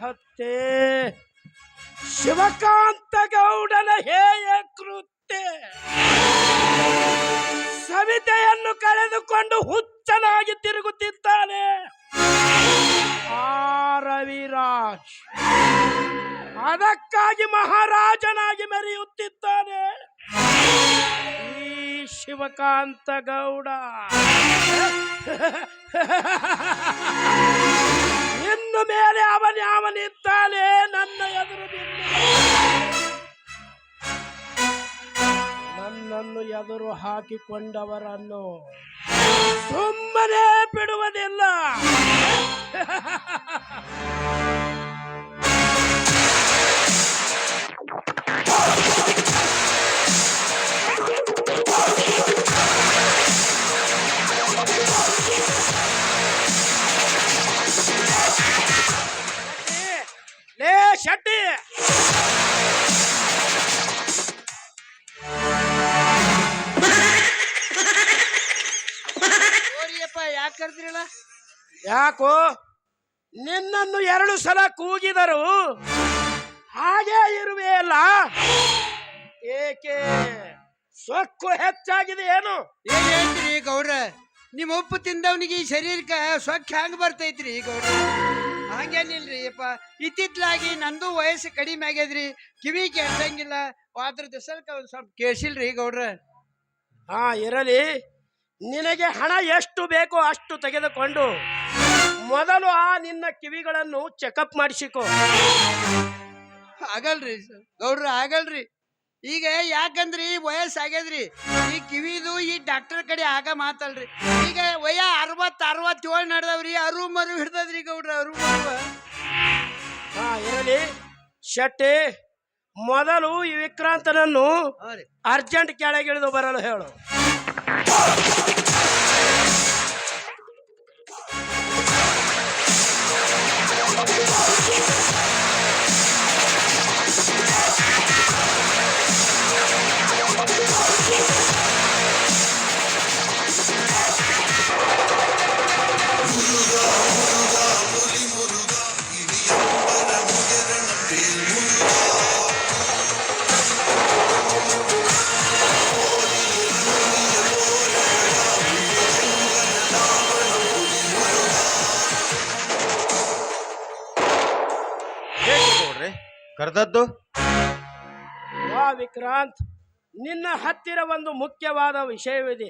ಹತ್ಯೆ ಶಿವಕಾಂತ ಗೌಡನ ಹೇಯ ಕೃತ್ಯ. ಸವಿತೆಯನ್ನು ಕಳೆದುಕೊಂಡು ಹುಚ್ಚನಾಗಿ ತಿರುಗುತ್ತಿದ್ದಾನೆ ಆ ರವಿರಾಜ್. ಅದಕ್ಕಾಗಿ ಮಹಾರಾಜನಾಗಿ ಮೆರೆಯುತ್ತಿದ್ದಾನೆ ಈ ಶಿವಕಾಂತ ಗೌಡ. ಇನ್ನು ಮೇಲೆ ಅವನಿದ್ದಾನೆ ನನ್ನ ಎದುರು. ನನ್ನನ್ನು ಎದುರು ಹಾಕಿಕೊಂಡವರನ್ನು ಸುಮ್ಮನೆ ಬಿಡುವುದಿಲ್ಲ. ಲೇ ಶೆಟ್ಟಿ, ಯಾಕೆ ಕರ್ದ್ರಿಲ್ಲ? ಯಾಕೋ ನಿನ್ನನ್ನು 2 ಸಲ ಕೂಗಿದರು ಹಾಗೆ ಇರುವೆ ಅಲ್ಲ, ಏಕೆ ಸೊಕ್ಕು ಹೆಚ್ಚಾಗಿದೆ ಏನು? ಏನ್ ಹೇಳ್ತೀರಿ ಗೌಡ್ರ? ನಿಮ್ಮ ಉಪ್ಪು ತಿಂದವನಿಗೆ ಈ ಶರೀರಕ್ಕೆ ಸೊಕ್ಕ ಹ್ಯಾಂಗ ಬರ್ತೈತ್ರಿ ಗೌಡ್ರ? ಹಂಗೇನಿಲ್ರಿ ಅಪ್ಪ, ಇತ್ತಿತ್ಲಾಗಿ ನಂದು ವಯಸ್ಸು ಕಡಿಮೆ ಆಗ್ಯದ್ರಿ, ಕಿವಿ ಕೇಳ್ಸಂಗಿಲ್ಲ, ಅದ್ರ ದಿವಸಕ್ಕೆ ಒಂದು ಸ್ವಲ್ಪ ಕೇಳಿಸಿಲ್ರಿ ಗೌಡ್ರ. ಹಾ ಇರಲಿ, ನಿನಗೆ ಹಣ ಎಷ್ಟು ಬೇಕೋ ಅಷ್ಟು ತೆಗೆದುಕೊಂಡು ಮೊದಲು ಆ ನಿನ್ನ ಕಿವಿಗಳನ್ನು ಚೆಕಪ್ ಮಾಡಿಸಿಕೊ. ಆಗಲ್ರಿ ಗೌಡ್ರ, ಆಗಲ್ರಿ. ಈಗ ಯಾಕಂದ್ರಿ ವಯಸ್ಸಾಗ್ಯದ್ರಿ, ಈ ಕಿವಿದು ಈ ಡಾಕ್ಟರ್ ಕಡೆ ಆಗ ಮಾತಲ್ರಿ. ಈಗ 60-67 ನಡೆದವ್ರಿ, ಅರು ಮರು ಹಿಡ್ದದ್ರಿ ಗೌಡ್ರ, ಅರು ಮರು. ಹಾ ಇರಲಿ ಶೆಟ್ಟಿ, ಮೊದಲು ಈ ವಿಕ್ರಾಂತನನ್ನು ಅರ್ಜೆಂಟ್ ಕೆಳಗಿಳಿದು ಬರಲು ಹೇಳು. ಕರೆದದ್ದು? ವಾ ವಿಕ್ರಾಂತ್, ನಿನ್ನ ಹತ್ತಿರ ಒಂದು ಮುಖ್ಯವಾದ ವಿಷಯವಿದೆ.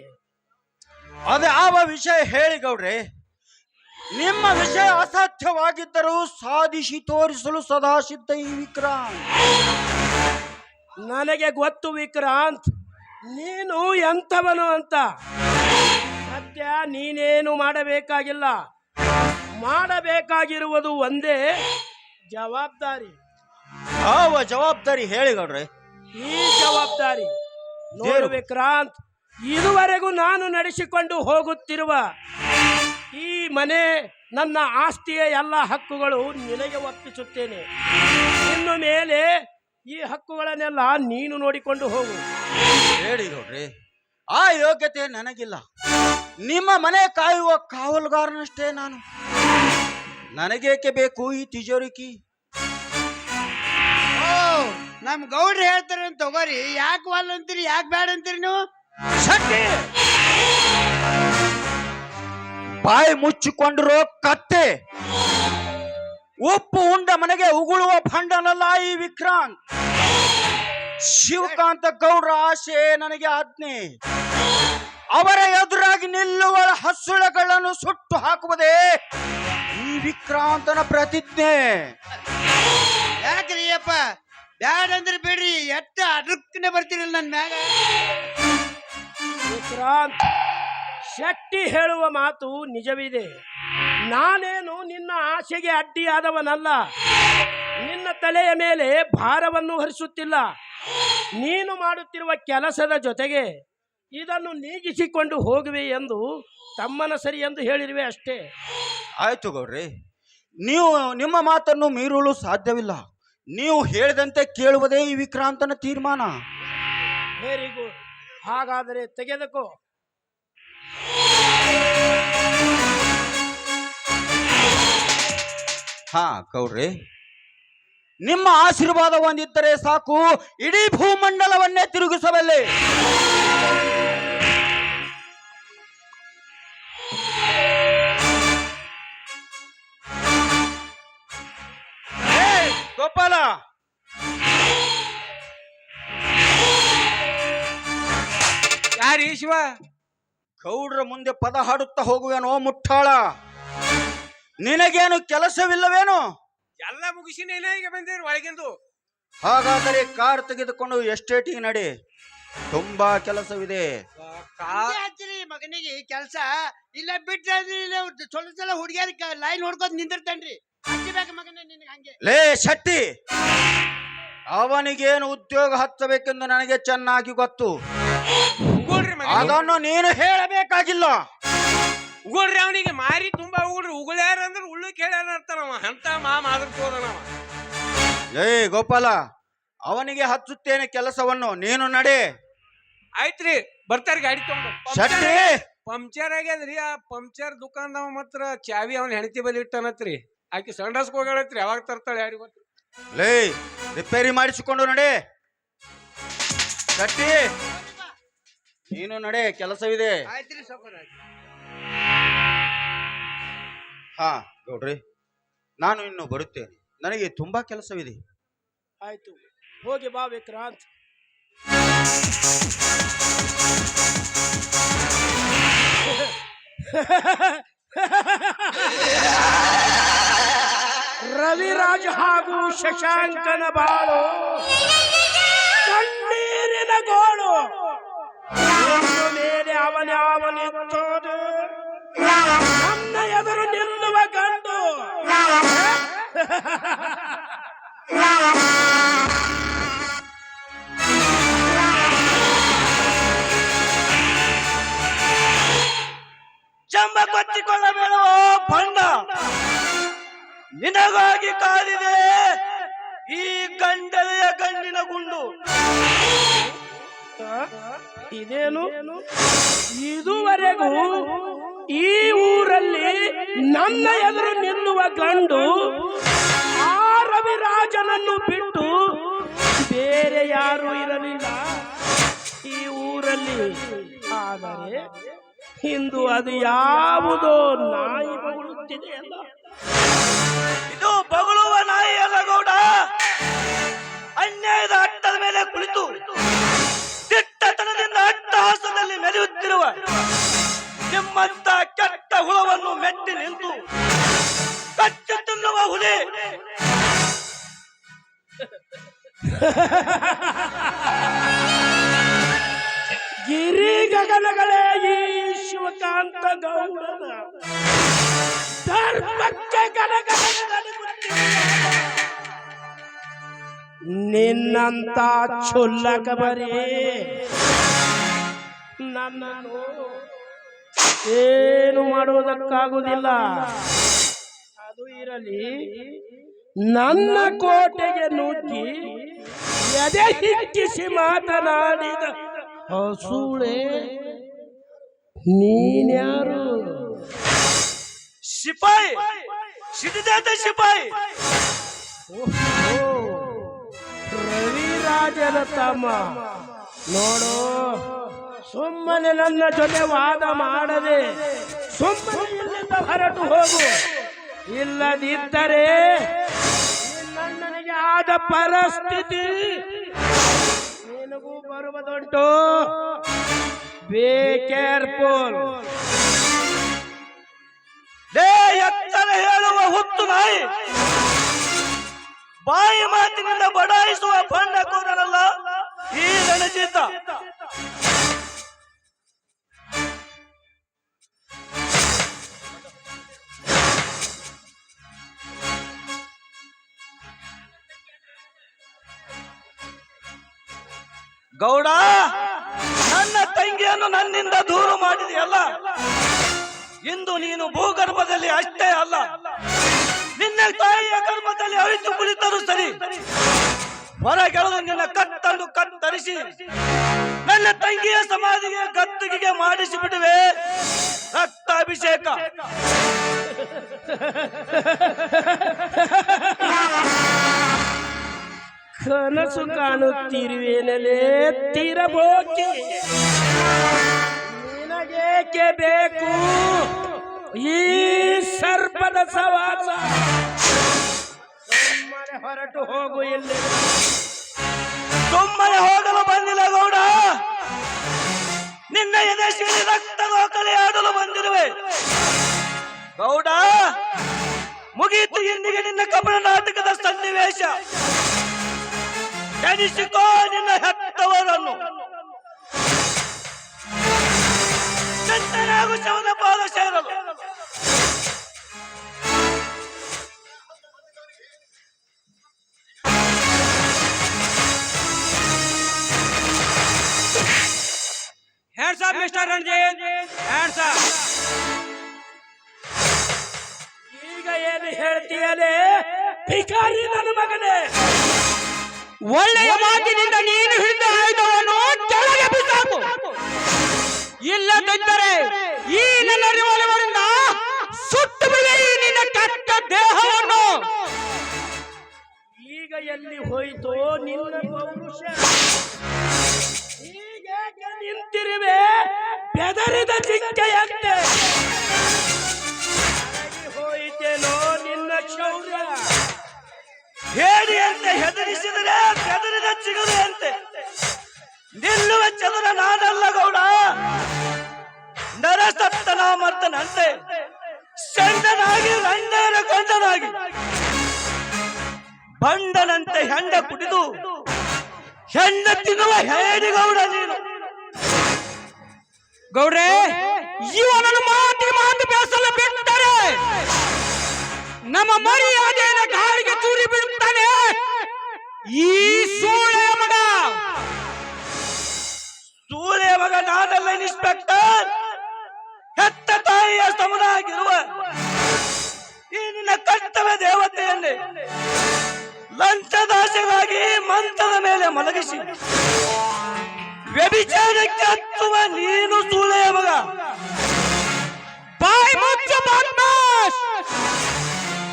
ಅದು ಯಾವ ವಿಷಯ ಹೇಳಿ ಗೌಡ್ರೆ? ನಿಮ್ಮ ವಿಷಯ ಅಸಾಧ್ಯವಾಗಿದ್ದರೂ ಸಾಧಿಸಿ ತೋರಿಸಲು ಸದಾ ಸಿದ್ಧ ಈ ವಿಕ್ರಾಂತ್. ನನಗೆ ಗೊತ್ತು ವಿಕ್ರಾಂತ್, ನೀನು ಎಂಥವನು ಅಂತ. ಸದ್ಯ ನೀನೇನು ಮಾಡಬೇಕಾಗಿಲ್ಲ, ಮಾಡಬೇಕಾಗಿರುವುದು ಒಂದೇ ಜವಾಬ್ದಾರಿ. ಯಾವ ಜವಾಬ್ದಾರಿ ಹೇಳಿ ಗೌಡ್ರೆ? ಈ ಜವಾಬ್ದಾರಿ ನೋಡು ವಿಕ್ರಾಂತ್, ಇದುವರೆಗೂ ನಾನು ನಡೆಸಿಕೊಂಡು ಹೋಗುತ್ತಿರುವ ಈ ಮನೆ, ನನ್ನ ಆಸ್ತಿಯ ಎಲ್ಲ ಹಕ್ಕುಗಳು ನಿನಗೆ ಒಪ್ಪಿಸುತ್ತೇನೆ. ಇನ್ನು ಮೇಲೆ ಈ ಹಕ್ಕುಗಳನ್ನೆಲ್ಲ ನೀನು ನೋಡಿಕೊಂಡು ಹೋಗು. ಹೇಳಿ ಗೌಡ್ರೆ, ಆ ಯೋಗ್ಯತೆ ನನಗಿಲ್ಲ. ನಿಮ್ಮ ಮನೆ ಕಾಯುವ ಕಾವಲುಗಾರನಷ್ಟೇ ನಾನು. ನನಗೇಕೆ ಬೇಕು ಈ ತಿಜೋರಿಕಿ? ನಮ್ ಗೌಡ್ರು ಹೇಳ್ತಾರ ತಗೋರಿ, ಯಾಕೆ ವಾಲ್ ಅಂತೀರಿ, ಯಾಕೆ ಬ್ಯಾಡ ಅಂತೀರಿ ನೀವು? ಬಾಯಿ ಮುಚ್ಚಿಕೊಂಡಿರೋ ಕತ್ತೆ, ಉಪ್ಪು ಉಂಡ ಮನೆಗೆ ಉಗುಳುವ ಭಂಡನಲ್ಲ ಈ ವಿಕ್ರಾಂತ್. ಶಿವಕಾಂತ ಗೌಡ್ರ ಆಶೆ ನನಗೆ ಆಜ್ಞೆ. ಅವರ ಎದುರಾಗಿ ನಿಲ್ಲುವ ಹಸುಳೆಗಳನ್ನು ಸುಟ್ಟು ಹಾಕುವುದೇ ಈ ವಿಕ್ರಾಂತನ ಪ್ರತಿಜ್ಞೆ. ಯಾಕ್ರಿ ಅಪ್ಪ ಬ್ಯಾಡ ಅಂದ್ರೆ ಬಿಡ್ರಿ, ಎಷ್ಟ ಅಡ್ರಕ್ಕನೆ ಬರ್ತೀರಲ್ಲ ನನ್ನ ಮ್ಯಾಗ. ವಿಕ್ರಾಂತ್, ಶೆಟ್ಟಿ ಹೇಳುವ ಮಾತು ನಿಜವಿದೆ. ನಾನೇನು ನಿನ್ನ ಆಸೆಗೆ ಅಡ್ಡಿಯಾದವನಲ್ಲ, ನಿನ್ನ ತಲೆಯ ಮೇಲೆ ಭಾರವನ್ನು ಹೊರಿಸುತ್ತಿಲ್ಲ. ನೀನು ಮಾಡುತ್ತಿರುವ ಕೆಲಸದ ಜೊತೆಗೆ ಇದನ್ನು ನೀಗಿಸಿಕೊಂಡು ಹೋಗುವೆ ಎಂದು ತಮ್ಮನ ಸರಿ ಎಂದು ಹೇಳಿರುವೆ ಅಷ್ಟೇ. ಆಯ್ತು ಗೌಡ್ರಿ, ನೀವು ನಿಮ್ಮ ಮಾತನ್ನು ಮೀರಲು ಸಾಧ್ಯವಿಲ್ಲ. ನೀವು ಹೇಳಿದಂತೆ ಕೇಳುವುದೇ ಈ ವಿಕ್ರಾಂತನ ತೀರ್ಮಾನ. ವೆರಿ ಗುಡ್, ಹಾಗಾದರೆ ತೆಗೆದುಕೋ. ಹಾ ಗೌಡ್ರಿ, ನಿಮ್ಮ ಆಶೀರ್ವಾದ ಹೊಂದಿದ್ದರೆ ಸಾಕು, ಇಡೀ ಭೂಮಂಡಲವನ್ನೇ ತಿರುಗಿಸಬಲ್ಲೆ. ಗೋಪಾಲ, ಯಾರೀ ಶಿವ? ಗೌಡ್ರ ಮುಂದೆ ಪದ ಹಾಡುತ್ತಾ ಹೋಗುವೇನೋ ಮುಟ್ಟಾಳ? ನಿನಗೇನು ಕೆಲಸವಿಲ್ಲವೇನು? ಎಲ್ಲ ಮುಗಿಸಿನೇನ ಈಗ ಬಂದೇನು ಒಳಗಿಂದು? ಹಾಗಾದರೆ ಕಾರ್ ತೆಗೆದುಕೊಂಡು ಎಸ್ಟೇಟಿಗೆ ನಡಿ, ತುಂಬಾ ಕೆಲಸವಿದೆ. ಹಚ್ಚಿರಿ ಮಗನಿಗೆ ಕೆಲಸ ಇಲ್ಲ ಬಿಟ್ರೆ ಇಲ್ಲ ಚಲೋ ಚಲೋ ಹುಡುಗಿಯರ್ ಲೈನ್ ಹೊಡ್ಕೋದ್ ನಿಂದಿರ್ತಾನ್ರಿ. ಹಚ್ಚಿಬೇಕು ಮಗನ ನಿನಗೆ ಹಂಗೆ. ಲೇ ಶೆಟ್ಟಿ, ಅವನಿಗೇನು ಉದ್ಯೋಗ ಹಚ್ಚಬೇಕೆಂದು ನನಗೆ ಚೆನ್ನಾಗಿ ಗೊತ್ತು. ಉಗುಳ್ರಿ ಮಗ, ಅದನ್ನು ನೀನು ಹೇಳಬೇಕಾಗಿಲ್ಲ. ಉಗುಳ್ರಿ. ಅವನಿಗೆ ಮಾರಿ ತುಂಬಾ ಉಗುಳ್ರಿ. ಉಗುಳ್ಯಾರ ಅಂದ್ರೆ ಉಳ್ಳು ಕೇಳ್ಯಾರ ಅಂತಾನವ. ಅಂತ ಮಾದ್ರ ಹೋದನವ. ಲೇ ಗೋಪಾಲ, ಅವನಿಗೆ ಹಚ್ಚುತ್ತೇನೆ ಕೆಲಸವನ್ನು, ನೀನು ನಡೆ. ಆಯ್ತ್ರಿ, ಬರ್ತಾರ ಗಾಡಿ ತಗೊಂಡು. ಶೆಟ್ಟಿ, ಪಂಕ್ಚರ್ ಆಗ್ಯದ್ರಿ. ಆ ಪಂಕ್ಚರ್ ದುಕಾನ್ದವ ಮಾತ್ರ ಚಾವಿ ಅವನ ಹೆಂಡತಿ ಬಲಿ ಇಟ್ಟನತ್ರಿ. ಆಕಿ ಸಂಡಸ್ಗೆ ಹೋಗ್ಯಾಳತ್ರಿ. ಯಾವಾಗ ತರ್ತಾಳೆ ಯಾರಿಗೆ ಗೊತ್ತು. ಲೇ ರಿಪೇರಿ ಮಾಡಿಸಿಕೊಂಡು ನಡೆ. ಶೆಟ್ಟಿ, ನೀನು ನಡೆ, ಕೆಲಸವಿದೆ. ಆಯ್ತ್ರಿ ಸಾವ್ಕಾರ. ಹಾ ಗೌಡ್ರಿ, ನಾನು ಇನ್ನು ಬರುತ್ತೇನೆ, ನನಗೆ ತುಂಬಾ ಕೆಲಸವಿದೆ. ಆಯ್ತು, ಹೋಗಿ ಬಾ ವಿಕ್ರಾಂತ್. ರವಿರಾಜ್ ಹಾಗೂ ಶಶಾಂಕನ ಬಾಳು ಕಣ್ಣೀರಿನ ಗೋಳು. ಇನ್ನು ಮೇಲೆ ಅವನಿತ್ತೋದು ನನ್ನ ಎದುರು ನಿಲ್ಲುವ ಗಂಡು. ಚಂಬ ಕೊಚ್ಚಿಕೊಳ್ಳಬೇಡ ಬಣ್ಣ, ನಿನಗಾಗಿ ಕಾದಿದೆ ಈ ಗಂಡಲೆಯ ಗಂಡಿನ ಗುಂಡು. ಇದೇನು? ಇದುವರೆಗೂ ಈ ಊರಲ್ಲಿ ನನ್ನ ಎದುರು ನಿಲ್ಲುವ ಗಂಡು ಆ ರವಿರಾಜನನ್ನು ಬಿಟ್ಟು ಬೇರೆ ಯಾರು ಇರಲಿಲ್ಲ ಈ ಊರಲ್ಲಿ. ಆದರೆ ಇಂದು ಅದು ಯಾವುದೋ ನಾಯಿ ಬಗಳುತ್ತಿದೆ ಅಲ್ಲ. ಇದು ಬಗಳುವ ನಾಯಿ ಅಲ್ಲ ಗೌಡ, ಅನ್ಯಾಯದ ಅಟ್ಟದ ಮೇಲೆ ಕುಳಿತು ದಿಟ್ಟತನದಿಂದ ಅಟ್ಟಹಾಸದಲ್ಲಿ ಮೆರೆಯುತ್ತಿರುವ ನಿಮ್ಮಂತ ಕೆಟ್ಟ ಹುಳವನ್ನು ಮೆಟ್ಟಿ ನಿಂತು ಕಚ್ಚು ತಿನ್ನುವ ಹುಲಿ. ಗಿರಿ ಗಗನಗಳೇ ಈ ಶಿವಕಾಂತ ಗೌಡನ ಧರ್ಮಕ್ಕೆ ಗಣಗಣ ನಿನ್ನಂತ ಚುಲ್ಲಕ ಬರೀ ನನ್ನನ್ನು ಏನು ಮಾಡುವುದಕ್ಕಾಗುವುದಿಲ್ಲ. ಅದು ಇರಲಿ, ನನ್ನ ಕೋಟೆಗೆ ನುಗ್ಗಿ ಎದೆ ಹಿಗ್ಗಿಸಿ ಮಾತನಾಡಿದ ಹಸುಳೆ ನೀನ್ಯಾರು? ಸಿಪಾಯಿ, ಸಿಡಿದಾದ ಸಿಪಾಯಿ. ರವಿರಾಜನ ತಮ್ಮ. ನೋಡು, ಸುಮ್ಮನೆ ನನ್ನ ಜೊತೆ ವಾದ ಮಾಡದೆ ಸುಮ್ಮನೆ ಇಲ್ಲಿಂದ ಹೊರಟು ಹೋಗು. ಇಲ್ಲದಿದ್ದರೆ ನನ್ನನಿಗೆ ಆದ ಪರಿಸ್ಥಿತಿ ನಿನಗೂ ಬರುವುದುಂಟು. Be careful. ಎತ್ತರ ಹೇಳುವ ಹುತ್ತು ನಾಯಿ, ಬಾಯಿ ಮಾತಿನಿಂದ ಬಡಾಯಿಸುವ ಬಣ್ಣ ಕೂರಲ್ಲ ಈ ರಣಜಿತ. ಗೌಡ, ನನ್ನ ತಂಗಿಯನ್ನು ನನ್ನಿಂದ ದೂರ ಮಾಡಿದೆಯಲ್ಲ, ಇಂದು ನೀನು ಭೂಗರ್ಭದಲ್ಲಿ ಅಷ್ಟೇ ಅಲ್ಲ, ನಿನ್ನ ತಾಯಿಯ ಗರ್ಭದಲ್ಲಿ ಅವಿತು ಕುಳಿತರು ಸರಿ, ಹೊರಗೆಳೆದು ನಿನ್ನ ಕತ್ತನ್ನು ಕತ್ತರಿಸಿ ನನ್ನ ತಂಗಿಯ ಸಮಾಧಿಗೆ ಗದ್ದುಗೆಗೆ ಮಾಡಿಸಿ ಬಿಡುವೆ ರಕ್ತಾಭಿಷೇಕ. ಕನಸು ಕಾಣುತ್ತಿರುವೇನಲೇ ತೀರಬೋಕಿ ನಿನಗೇಕೆ ಬೇಕು ಈ ಸರ್ಪದ ಸವಾಸ ಸುಮ್ಮನೆ ಹೊರಟು ಹೋಗು ಇಲ್ಲಿ ಸುಮ್ಮನೆ ಹೋಗಲು ಬಂದಿಲ್ಲ ಗೌಡ, ನಿನ್ನ ಎದೆ ಸಿಡಿ ರಕ್ತದ ಕಲೆಯಾಡಲು ಬಂದಿರುವೆ ಗೌಡ. ಮುಗಿಯಿತು ಇಂದಿಗೆ ನಿನ್ನ ಕಪಟ ನಾಟಕದ ಸನ್ನಿವೇಶ. ಎನಿಸಿಕೋ ನಿನ್ನ ಹೆತ್ತವರನ್ನು, ಚಂದನಾಗು ಶವನ ಪಾದ ಸೇರಲು. Hands up mister Ranjit, hands up. ಈಗ ಏನು ಹೇಳ್ತೀಯಲೇ ಭಿಕಾರಿ ನನ್ನ ಮಗನೇ? ಒಳ್ಳೆಯ ಮಾತಿನಿಂದ ನೀನು ಹಿಡಿದ ಆಯುಧವನ್ನು ಕೆಳಗೆ ಬಿಸಾಕು, ಇಲ್ಲದಿದ್ದರೆ ಈ ನನ್ನ ರಿವಾಲ್ವರಿಂದ ಸುಟ್ಟು ಬಿಡಿ ನಿನ್ನ ಕೆಟ್ಟ ದೇಹವನ್ನು. ಈಗ ಎಲ್ಲಿ ಹೋಯಿತೋ ನಿನ್ನ ಪೌರುಷ? ಹೀಗೇಕೆ ನಿಂತಿರುವೆ ಬೆದರಿದ ಜಿಂಕೆಯಂತೆ? ಹೋಯಿತೇನೋ ನಿನ್ನ ಶೌರ್ಯ? ಹೇಳಿ ಅಂತ ಹೆದರಿಸಿದರೆ ಬೆದರಿದ ಚಿಗುರು ಅಂತೆ. ನಿಲ್ಲುವ ಚದುರ ನಾನಲ್ಲ ಗೌಡ, ನರಸತ್ತನ ಮರ್ತನಂತೆ ಚಂಡನಾಗಿ ರಂಡೇರ ಗಂಡನಾಗಿ ಬಂಡನಂತೆ ಹೆಂಡ ಕುಡಿದು ಹೆಣ್ಣ ತಿನ್ನುವ ಹೇಳಿ ಗೌಡ ನೀನು. ಗೌಡ್ರೆ, ಇವನನ್ನು ಮಾತು ಬೇಸಲು ಬಿಟ್ಟರೆ ನಮ್ಮ ಮರ್ಯಾದೆಯ ಗಾಳಿಗೆ ತೂರಿ ಬಿಡುತ್ತಾನೆ ಈ ಸೂಳೆಯ ಮಗ. ಸೂಳೆಯ ಮಗ ನಾನಲ್ಲ ಇನ್ಸ್ಪೆಕ್ಟರ್, ಹೆತ್ತ ತಾಯಿಯ ಸಮನಾಗಿರುವ ಈ ನಿನ್ನ ಕರ್ತವ್ಯ ದೇವತೆಯನ್ನೇ ಲಂಚದಾಸೆಗಾಗಿ ಮಂಚದ ಮೇಲೆ ಮಲಗಿಸಿ ವ್ಯಭಿಚಾರಕ್ಕೆ ಹತ್ತುವ ನೀನು ಸೂಳೆಯ ಮಗ. ಬಾಯಿ ಮುಚ್ಚು ಬದ್ಮಾಶ್,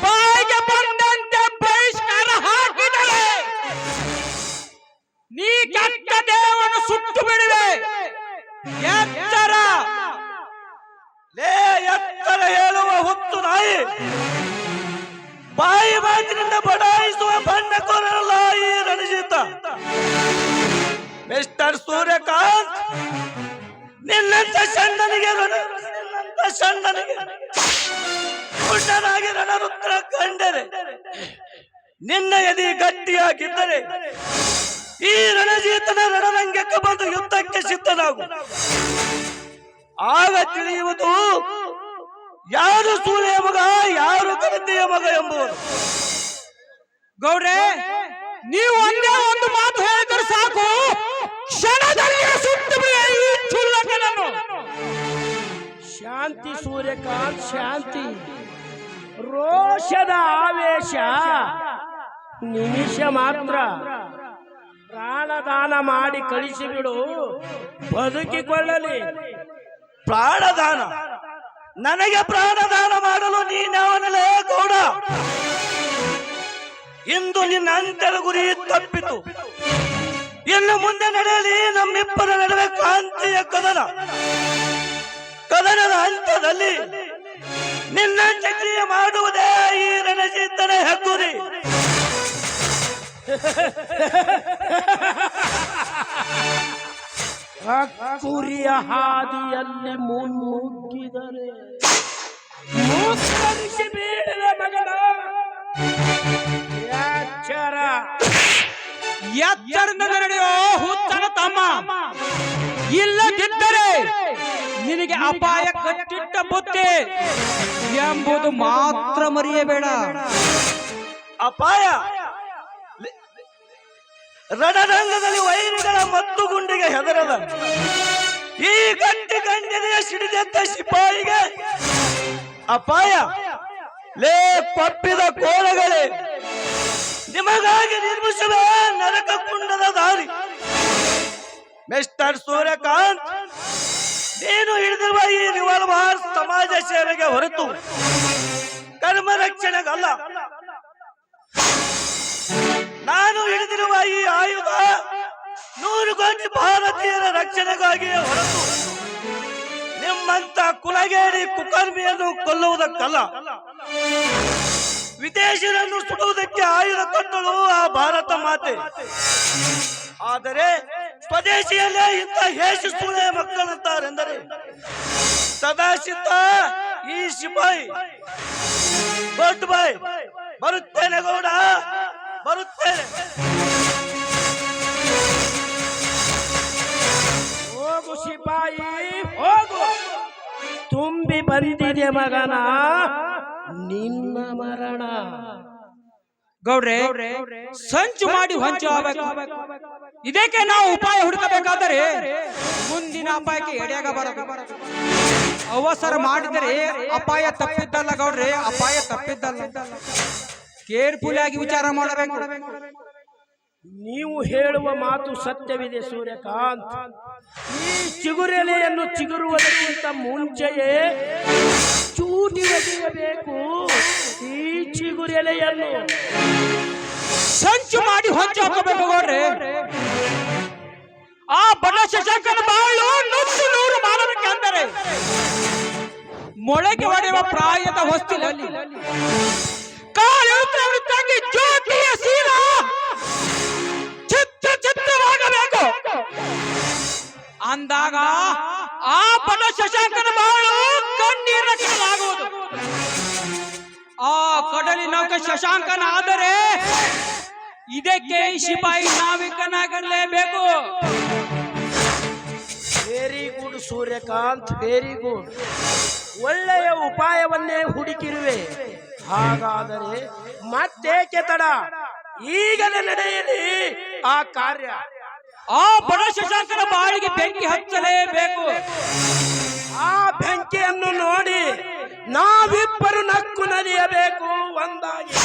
ಬಾಯಿಗೆ ಬಂದಂತೆ ಬಹಿಷ್ಕಾರ ಹಾಕಿದರೆ ನೀ ಕೆಟ್ಟ ದೇವವನ್ನು ಸುಟ್ಟು ಬಿಡುವೆ. ಎಚ್ಚರ! ಲೇ ಎತ್ತರ ಹೇಳುವ ಹುತ್ತು ನಾಯಿ, ಬಾಯಿ ಮಾತಿನಿಂದ ಬಡಾಯಿಸುವ ಬಣ್ಣಕೋರಲ್ಲ ಈ ರಣಜಿತ. ಮಿಸ್ಟರ್ ಸೂರ್ಯಕಾಂತ್, ನಿನ್ನಂತ ಸಣ್ಣನಿಗೆ ಪುಟ್ಟನಾಗಿ ರಣರುದ್ರ ಕಂಡರೆ, ನಿನ್ನ ಎದೆ ಗಟ್ಟಿಯಾಗಿದ್ದರೆ ಈ ರಣಜೀತನ ರಣರಂಗಕ್ಕೆ ಬಂದು ಯುದ್ಧಕ್ಕೆ ಸಿದ್ಧನಾಗು. ಆಗ ತಿಳಿಯುವುದು ಯಾರು ಸೂಳೆಯ ಮಗ, ಯಾರು ಕರತೆಯ ಮಗ ಎಂಬುದು. ಗೌಡ್ರೆ, ನೀವು ಒಂದೇ ಒಂದು ಮಾತು ಹೇಳಿದರೆ ಸಾಕು, ಕ್ಷಣದಲ್ಲಿ ಸುಟ್ಟು ಬಿಡುವೆ ಈ ಚುಲ್ಲಕನನ್ನು. ಶಾಂತಿ ಸೂರ್ಯಕಾಂತ್, ಶಾಂತಿ. ರೋಷದ ಆವೇಶ ನಿಮಿಷ ಮಾತ್ರ. ಪ್ರಾಣದಾನ ಮಾಡಿ ಕಳಿಸಿಬಿಡು, ಬದುಕಿಕೊಳ್ಳಲಿ. ಪ್ರಾಣದಾನ? ನನಗೆ ಪ್ರಾಣದಾನ ಮಾಡಲು ನೀನವನಲೇ ಗೌಡ. ಇಂದು ನಿನ್ನ ಅಂತ್ಯದ ಗುರಿ ತಪ್ಪಿತು. ಇನ್ನು ಮುಂದೆ ನಡೆಯಲಿ ನಮ್ಮಿಬ್ಬರ ನಡುವೆ ಕಾಂತಿಯ ಕದನ. ಕದನದ ಹಂತದಲ್ಲಿ ನಿನ್ನ ಚಕ್ರಿಯ ಮಾಡುವುದೇ ಈ ರಣಜಿತನ ಹೆಗ್ಗುರಿ. ಕುರಿಯ ಹಾದಿಯಲ್ಲಿ ಮುನ್ನುಗ್ಗಿದರೆ ಮುಕ್ಕರಿಸಿ ಬೀಳಿದ ಮಗನ ಎಚ್ಚರ. ಎಚ್ಚರದಿಂದ ನಡೆಯೋ ಹುಚ್ಚನ ತಮ್ಮ, ಇಲ್ಲದಿದ್ದರೆ ನಿನಗೆ ಅಪಾಯ ಕಟ್ಟಿಟ್ಟ ಬುತ್ತಿ ಎಂಬುದು ಮಾತ್ರ ಮರೆಯಬೇಡ. ಅಪಾಯ? ರಣರಂಗದಲ್ಲಿ ವೈರಿಗಳ ಮತ್ತು ಗುಂಡಿಗೆ ಹೆದರದ ಈ ಗಟ್ಟಿ ಗಂಡನೆಯ ಸಿಡಿದೆದ್ದ ಸಿಪಾಯಿಗೆ ಅಪಾಯ? ಲೇ ಪಪ್ಪಿದ ಕೋಳಗಳೇ, ನಿಮಗಾಗಿ ನಿರ್ಮಿಸುವ ನರಕ ಕುಂಡದ ದಾರಿ. ಮಿಸ್ಟರ್ ಸೂರ್ಯಕಾಂತ್, ನೀನು ಹಿಡಿದಿರುವ ಈ ರಿವಾಲ್ವರ್ ಸಮಾಜ ಸೇವೆಗೆ ಹೊರತು ಕರ್ಮ ರಕ್ಷಣೆಗಲ್ಲ. ನಾನು ಹಿಡಿದಿರುವ ಈ ಆಯುಧ 100 ಕೋಟಿ ಭಾರತೀಯರ ರಕ್ಷಣೆಗಾಗಿಯೇ ಹೊರತು ನಿಮ್ಮಂತ ಕುಲಗೇಡಿ ಕುಕರ್ಮಿಯನ್ನು ಕೊಲ್ಲುವುದಕ್ಕಲ್ಲ. ವಿದೇಶಿಯರನ್ನು ಸುಡುವುದಕ್ಕೆ ಆಯುಧ ಕೊಟ್ಟಳು ಆ ಭಾರತ ಮಾತೆ. ಆದರೆ ಸ್ವದೇಶಿಯಲ್ಲೇ ಇಂಥ ಹೇಷ ಸೂಳೆ ಮಕ್ಕಳಂತಾರೆಂದರೆ ಸದಾಶಿತ್ತ ಈ ಸಿಪಾಯಿ ಗುಡ್ ಬೈ. ಬರುತ್ತೇನೆ ಗೌಡ, ಬರುತ್ತೇನೆ. ಹೋಗು ಸಿಪಾಯಿ ಹೋಗು, ತುಂಬಿ ಬಂದಿದೆ ಮಗನ ನಿನ್ನ ಮರಣ. ಗೌಡ್ರೆ, ಸಂಚು ಮಾಡಿ ಹೊಂಚು ಆಗಬೇಕು. ಇದಕ್ಕೆ ನಾವು ಉಪಾಯ ಹುಡುಕಬೇಕಾದರೆ ಮುಂದಿನ ಅಪಾಯಕ್ಕೆ ಎಡೆಯಾಗಬಾರದು. ಅವಸರ ಮಾಡಿದರೆ ಅಪಾಯ ತಪ್ಪಿದ್ದಲ್ಲ ಗೌಡ್ರೆ, ಅಪಾಯ ತಪ್ಪಿದ್ದಲ್ಲ. ಕೇರ್ಫುಲ್ ಆಗಿ ವಿಚಾರ ಮಾಡಬೇಕು. ನೀವು ಹೇಳುವ ಮಾತು ಸತ್ಯವಿದೆ ಸೂರ್ಯಕಾಂತ್. ಈ ಚಿಗುರೆಲೆಯನ್ನು ಚಿಗುರುವುದಕ್ಕಿಂತ ಮುಂಚೆಯೇ ಚೂಟಿ ಒಗೆಯಬೇಕು ಈ ಚಿಗುರೆಲೆಯನ್ನು. ಸಂಚು ಮಾಡಿ ಹೊಂಚು ಹಾಕಬೇಕು ಗೌಡ್ರೆ. ಆ ಬಡ ಶಶಾಂಕನ ಬಾಳು 100 ಮಾನವಕ್ಕೆ ಅಂದರೆ ಮೊಳಗೆ ಹೊಡೆಯುವ ಪ್ರಾಯದ ಹೊಸ್ತಿಲಲ್ಲಿ ಕಾಲೆಳೆಯುವ ತಂಗಿ ಜ್ಯೋತಿಯ ಶೀಲ ಚಿತ್ತವಾಗಬೇಕು. ಅಂದಾಗ ಆ ಬಡ ಶಶಾಂಕನ ಬಾಳು ಕಣ್ಣೀರ ಕಡಲಾಗುವುದು. ಆ ಕಡಲಿ ನೌಕೆ ಶಶಾಂಕನ ಆದರೆ ಇದಕ್ಕೆ ಸಿಪಾಯಿ ನಾವಿಕನಾಗಲೇಬೇಕು. Very good Suryakant, very good. ಒಳ್ಳೆಯ ಉಪಾಯವನ್ನೇ ಹುಡುಕಿರುವೆ. ಹಾಗಾದರೆ ಮತ್ತೇಕೆ ತಡ, ಈಗಲೇ ನಡೆಯಲಿ ಆ ಕಾರ್ಯ. ಆ ಬಡ ಶಶಾಂಕನ ಬಾಳಿಗೆ ಬೆಂಕಿ ಹಚ್ಚಲೇಬೇಕು. ಆ ಬೆಂಕಿಯನ್ನು ನೋಡಿ ನಾವಿಬ್ಬರು ನಕ್ಕು ನಲಿಯಬೇಕು ಒಂದಾಗಿ.